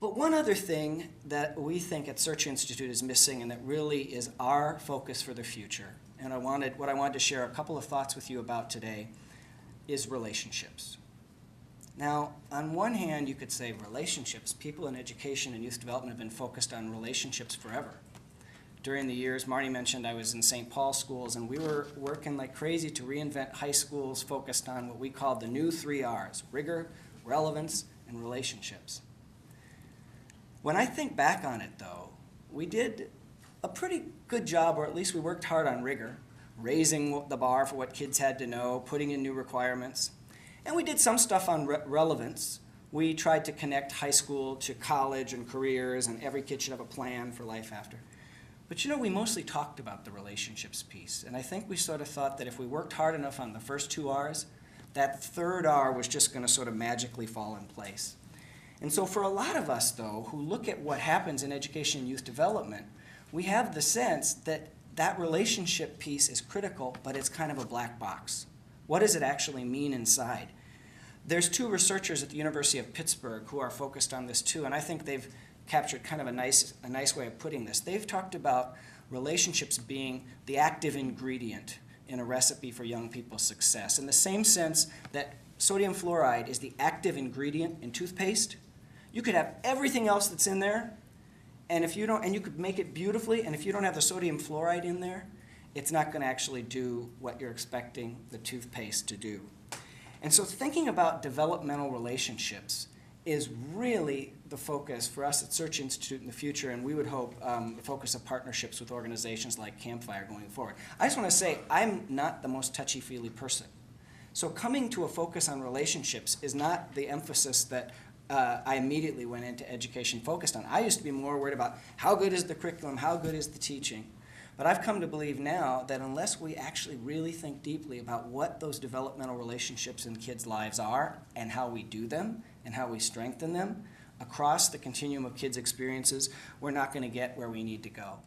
But one other thing that we think at Search Institute is missing and that really is our focus for the future, and what I wanted to share a couple of thoughts with you about today, is relationships. Now, on one hand, you could say relationships. People in education and youth development have been focused on relationships forever. During the years, Marty mentioned I was in St. Paul schools, and we were working like crazy to reinvent high schools focused on what we called the new 3 R's: rigor, relevance, and relationships. When I think back on it, though, we did a pretty good job, or at least we worked hard on rigor, raising the bar for what kids had to know, putting in new requirements. And we did some stuff on relevance. We tried to connect high school to college and careers, and every kid should have a plan for life after. But you know, we mostly talked about the relationships piece. And I think we sort of thought that if we worked hard enough on the first 2 R's, that 3rd R was just going to sort of magically fall in place. And so for a lot of us, though, who look at what happens in education and youth development, we have the sense that that relationship piece is critical, but it's kind of a black box. What does it actually mean inside? There's 2 researchers at the University of Pittsburgh who are focused on this too, and I think they've captured kind of a nice way of putting this. They've talked about relationships being the active ingredient in a recipe for young people's success, in the same sense that sodium fluoride is the active ingredient in toothpaste. You could have everything else that's in there, and if you don't, and you could make it beautifully, and if you don't have the sodium fluoride in there, it's not going to actually do what you're expecting the toothpaste to do. And so thinking about developmental relationships is really the focus for us at Search Institute in the future, and we would hope the focus of partnerships with organizations like Campfire going forward. I just want to say, I'm not the most touchy-feely person. So coming to a focus on relationships is not the emphasis that I immediately went into education focused on. I used to be more worried about how good is the curriculum, how good is the teaching. But I've come to believe now that unless we actually really think deeply about what those developmental relationships in kids' lives are and how we do them and how we strengthen them across the continuum of kids' experiences, we're not going to get where we need to go.